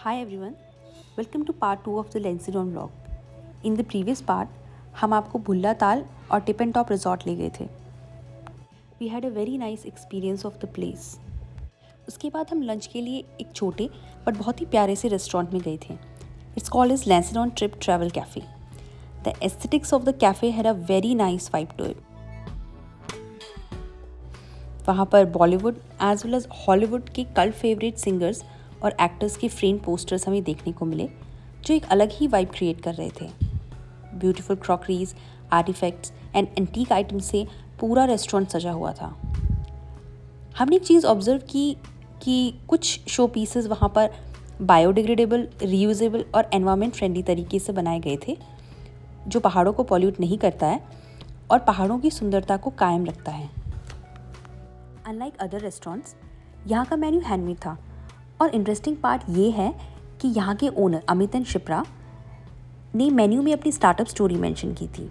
Hi everyone, welcome to part 2 of the Lensidon vlog. In the previous part, हम आपको भुल्ला ताल और टिप एंड टॉप रिजॉर्ट ले गए थे. We had a very nice experience of the place. उसके बाद हम लंच के लिए एक छोटे बट बहुत ही प्यारे से रेस्टोरेंट में गए थे. It's called as Lensidon Trip Travel Cafe. The aesthetics of the cafe had a very nice vibe to it. वहाँ पर Bollywood as well as Hollywood के कल्ट फेवरेट सिंगर्स और एक्टर्स के फ्रेम पोस्टर्स हमें देखने को मिले जो एक अलग ही वाइब क्रिएट कर रहे थे. Beautiful crockeries, artefacts and antique items से पूरा रेस्टोरेंट सजा हुआ था. हमने एक चीज़ ऑब्जर्व की कि कुछ शो पीसेस वहाँ पर बायोडिग्रेडेबल, रीयूजेबल और एनवायरनमेंट फ्रेंडली तरीके से बनाए गए थे जो पहाड़ों को पॉल्यूट नहीं करता है और पहाड़ों की सुंदरता को कायम रखता है. अनलाइक अदर रेस्टोरेंट्स, यहाँ का मेन्यू हैंडमेड था और इंटरेस्टिंग पार्ट ये है कि यहाँ के ओनर अमित एंड शिप्रा ने मेन्यू में अपनी स्टार्टअप स्टोरी मेंशन की थी.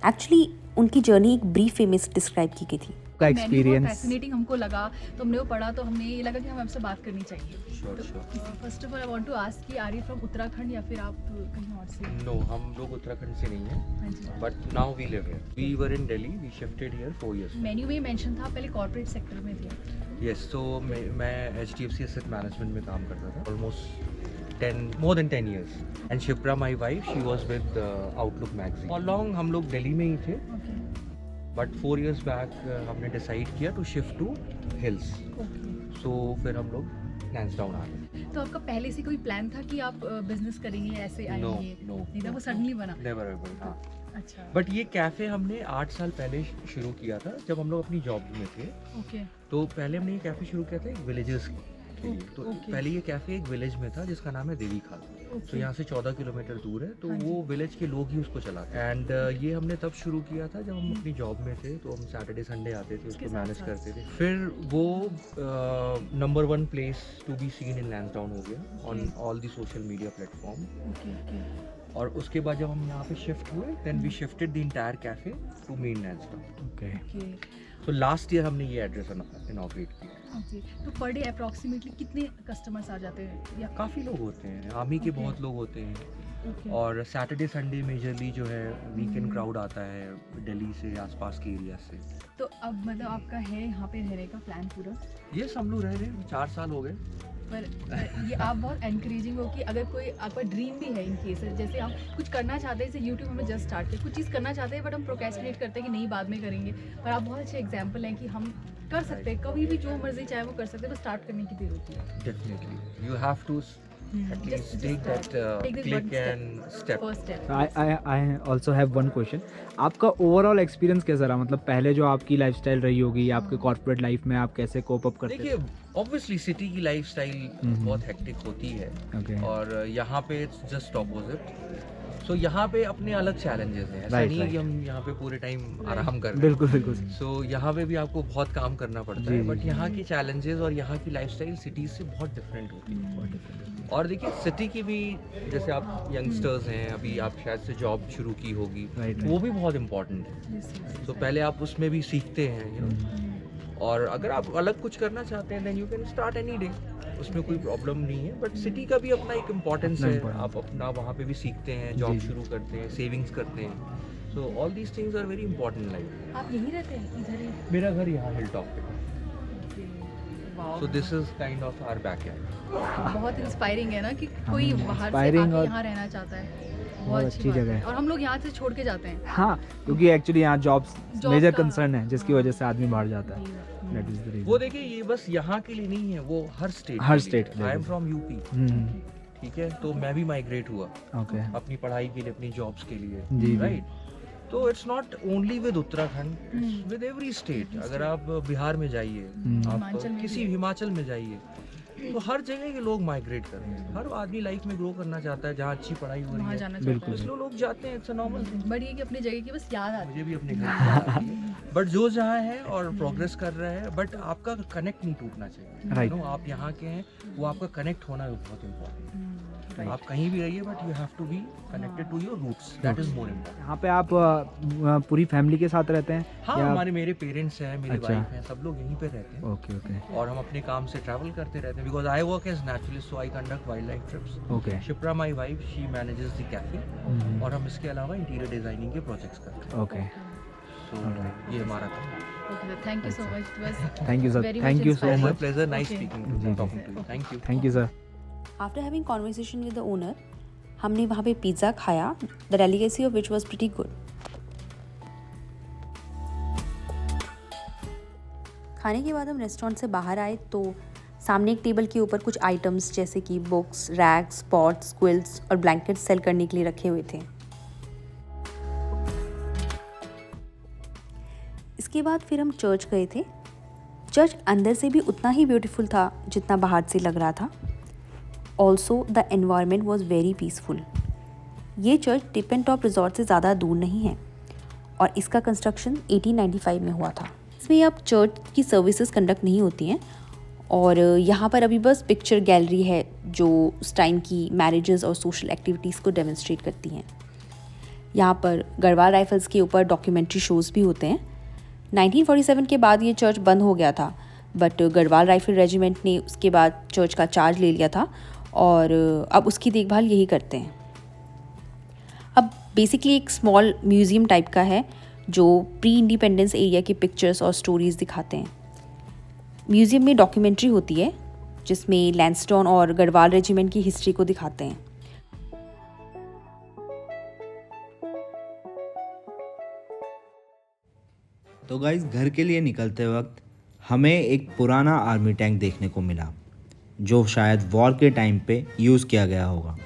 एक्चुअली उनकी जर्नी एक ब्रीफ वे में डिस्क्राइब की गई थी. का एक्सपीरियंस फैसिनेटिंग हमको लगा, तो हमने वो पढ़ा तो हमने ये लगा कि हम आपसे बात करनी चाहिए. First of all I want to ask कि आर यू फ्रॉम उत्तराखंड या फिर आप कहीं और से? नो, हम लोग उत्तराखंड से नहीं हैं. हाँ जी. But now we live here. We were in Delhi, we shifted here 4 years. Menu में मेंशन था पहले कॉर्पोरेट सेक्टर में थे. यस, तो मैं HDFC एसेट मैनेजमेंट में काम करता था almost more than 10 years. And Shipra my wife, she was with outlook magazine. All long हम लोग दिल्ली में ही थे, ओके. बट 4 years बैक हमने डिसाइड किया टू शिफ्ट टू हिल्स. सो फिर हम लोग लैंसडाउन आ गए. तो आपका पहले से कोई प्लान था कि आप बिजनेस करेंगे, ऐसे नो आएंगे? नो, नहीं था, वो सडनली बना. Never ever. हाँ, अच्छा. बट ये कैफ़े हमने 8 साल पहले शुरू किया था जब हम लोग अपनी जॉब में थे. ओके. तो पहले हमने ये कैफ़े शुरू किया था एक विलेजर्स के लिए. तो ओके. पहले ये कैफ़े एक विलेज में था जिसका नाम है देवी खाल. तो यहाँ से 14 किलोमीटर दूर है. तो हाँ वो विलेज के लोग ही उसको चलाते हैं. एंड ये हमने तब शुरू किया था जब हम अपनी जॉब में थे. तो हम सैटरडे संडे आते थे, उसको मैनेज करते थे. फिर वो number 1 place to be seen in Lansdowne हो गया on all the social media platform. Okay. और उसके बाद जब हम यहाँ पे शिफ्ट हुए, then we shifted the entire cafe to main Lansdowne. Okay. तो लास्ट ईयर हमने ये एड्रेस इनॉग्रेट किया. ओके. तो पर डे अप्रॉक्सीमेटली कितने कस्टमर्स आ जाते हैं? या काफ़ी लोग होते हैं, आर्मी के Okay. बहुत लोग होते हैं. ओके. और सैटरडे संडे मेजरली जो है वीकेंड क्राउड आता है दिल्ली से, आसपास के एरिया से. तो अब मतलब आपका है यहाँ पे रहने का प्लान पूरा? ये हम लोग रह रहे हैं, 4 साल हो गए. पर ये आप बहुत एनकरेजिंग हो कि अगर कोई आपका ड्रीम भी है इन केस, जैसे हम कुछ करना चाहते हैं, जैसे यूट्यूब हमें जस्ट स्टार्ट किया, कुछ चीज़ करना चाहते हैं बट हम प्रोक्रेस्टिनेट करते हैं कि नहीं बाद में करेंगे. पर आप बहुत अच्छे एग्जाम्पल हैं कि हम कर सकते हैं, कभी भी जो मर्जी चाहे वो कर सकते हैं, बस स्टार्ट करने की देर होती है. Definitely you have to at least take that take this click one step. and step. First step. I also have one question. आपका ओवरऑल एक्सपीरियंस कैसा रहा? मतलब पहले जो आपकी लाइफस्टाइल रही होगी, आपके कॉर्पोरेट लाइफ में आप कैसे कोप अप करते देखिए, ऑब्वियसली सिटी की लाइफस्टाइल बहुत हेक्टिक होती है. Okay. और यहाँ पे इट्स जस्ट ऑपोजिट. सो यहाँ पे अपने अलग चैलेंजेस हैं. ऐसा Right, नहीं है right. कि हम यहाँ पे पूरे टाइम आराम कर रहे हैं. बिल्कुल बिल्कुल. सो यहाँ पे भी आपको बहुत काम करना पड़ता जी, है. जी, बट जी. यहाँ की चैलेंजेस और यहाँ की लाइफस्टाइल सिटीज़ से बहुत डिफरेंट होती है. और देखिए, सिटी की भी, जैसे आप यंगस्टर्स हैं, अभी आप शायद से जॉब शुरू की होगी, Right, वो भी बहुत इम्पोर्टेंट है. तो पहले आप उसमें भी सीखते हैं, you know. और अगर आप अलग कुछ करना चाहते हैं, then you can start any day. उसमें कोई प्रॉब्लम नहीं है. बट सिटी का भी अपना एक इम्पोर्टेंस है. आप अपना वहाँ पे भी सीखते हैं, जॉब जी. शुरू करते हैं, सेविंग्स करते हैं. So all these things are very important life. आप यहीं रहते हैं इधर ही? मेरा घर यहाँ हिल टॉप पे. Wow. So this is kind of our backyard. बहुत इंस्पायरिंग है ना कि कोई बाहर से inspiring आके और यहाँ रहना चाहता है. बहुत अच्छी बात जगह है. और हम लोग यहाँ से छोड़ के जाते हैं. हाँ, क्योंकि एक्चुअली यहाँ जॉब्स Job मेजर का- कंसर्न है जिसकी वजह से आदमी बाहर जाता है. Hmm. That is the reason. वो देखिए, ये बस यहाँ के लिए नहीं है, वो हर स्टेट. हर state के लिए. I am from UP. ठीक है, तो मैं भी माइग्रेट हुआ ओके. अपनी पढ़ाई के लिए, अपनी जॉब्स के लिए. जी, जी. राइट. तो it's not only with Uttarakhand, it's with every state. अगर आप बिहार में जाइए, आप हिमाचल में किसी भी. हिमाचल में जाइए, तो हर जगह के लोग माइग्रेट कर रहे हैं. हर आदमी लाइफ में ग्रो करना चाहता है, जहाँ अच्छी पढ़ाई हो रही वहाँ है. जाना चाहता बिल्कुल. है. इसलिए लोग जाते हैं, it's a normal thing. But ये कि अपनी जगह की बस याद आती मुझे भी अपने घर की याद आती है. बट जो जहाँ है और प्रोग्रेस कर रहा है, बट आपका कनेक्ट नहीं टूटना चाहिए. Right. You know, आप यहाँ के हैं, वो आपका कनेक्ट होना बहुत इम्पोर्टेंट है. है. आप कहीं भी रहिए but you have to be connected to your roots, that is more important. यहाँ पे आप पूरी फैमिली के साथ रहते हैं? हाँ, या- हमारे मेरे पेरेंट्स हैं, मेरी अच्छा। वाइफ हैं, सब लोग यहीं पे रहते हैं ओके ओके और हम अपने काम से ट्रैवल करते रहते हैं because I work as naturalist, so I conduct wild life trips. Okay Shipra my wife, she manages the cafe और हम इसके अलावा इंटीरियर डिजाइनिंग के प्रोजेक्ट्स करते हैं। ओके सो ये हमारा काम है। Okay, thank you so much. It was thank you sir, very thank much you so inspiring. My much. pleasure, nice Okay. speaking to जी, you, जी। talking to you. Thank you. Thank you sir. After having conversation with the owner हमने वहाँ पे pizza खाया, the delicacy of which was pretty good. खाने के बाद हम रेस्टोरेंट से बाहर आए तो सामने एक टेबल के ऊपर कुछ आइटम्स जैसे कि बुक्स, रैक्स, पॉट्स, क्विल्ट्स और ब्लैंकेट्स सेल करने के लिए रखे हुए थे। इसके बाद फिर हम चर्च गए थे। चर्च अंदर से भी उतना ही ब्यूटीफुल था जितना बाहर से लग रहा था। Also the environment was very peaceful. ये church tip and top resort से ज़्यादा दूर नहीं है और इसका कंस्ट्रक्शन 1895 में हुआ था। इसमें अब चर्च की सर्विसेज कंडक्ट नहीं होती हैं और यहाँ पर अभी बस पिक्चर गैलरी है जो उस टाइम की मैरिजेस और सोशल एक्टिविटीज़ को डेमोन्स्ट्रेट करती हैं। यहाँ पर गढ़वाल राइफल्स के ऊपर डॉक्यूमेंट्री शोज़ भी होते हैं। 1947 के बाद ये चर्च बंद हो गया था बट गढ़वाल राइफल रेजिमेंट ने उसके बाद चर्च का चार्ज ले लिया था और अब उसकी देखभाल यही करते हैं। अब बेसिकली एक स्मॉल म्यूज़ियम टाइप का है जो प्री इंडिपेंडेंस एरिया की पिक्चर्स और स्टोरीज़ दिखाते हैं। म्यूज़ियम में डॉक्यूमेंट्री होती है जिसमें लैंसडाउन और गढ़वाल रेजिमेंट की हिस्ट्री को दिखाते हैं। तो गाइस घर के लिए निकलते वक्त हमें एक पुराना आर्मी टैंक देखने को मिला जो शायद वॉर के टाइम पे यूज़ किया गया होगा।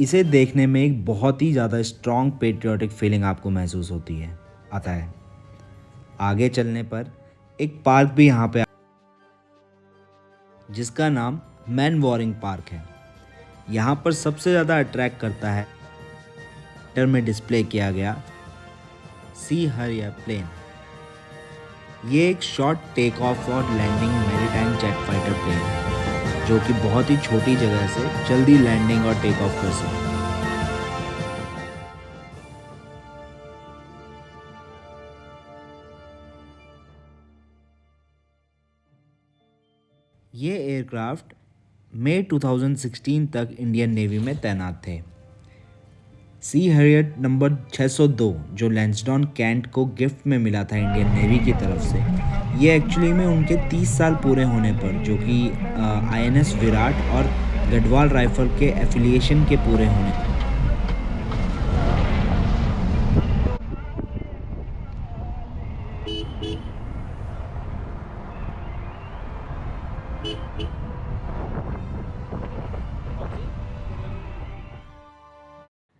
इसे देखने में एक बहुत ही ज़्यादा स्ट्रॉन्ग पेट्रियोटिक फीलिंग आपको महसूस आता है। आगे चलने पर एक पार्क भी यहाँ पे जिसका नाम मैन वॉरिंग पार्क है। यहाँ पर सबसे ज़्यादा अट्रैक्ट करता है में डिस्प्ले किया गया सी हरियर प्लेन। ये एक शॉर्ट टेक ऑफ और landing maritime jet fighter plane है जो कि बहुत ही छोटी जगह से जल्दी लैंडिंग और टेक ऑफ कर सकते हैं। ये एयरक्राफ्ट मई 2016 तक इंडियन नेवी में तैनात थे। सी हैरियट नंबर 602 जो लैंसडाउन कैंट को गिफ्ट में मिला था इंडियन नेवी की तरफ से, ये एक्चुअली में उनके 30 साल पूरे होने पर जो कि INS विराट और गढ़वाल राइफल के एफिलिएशन के पूरे होने पर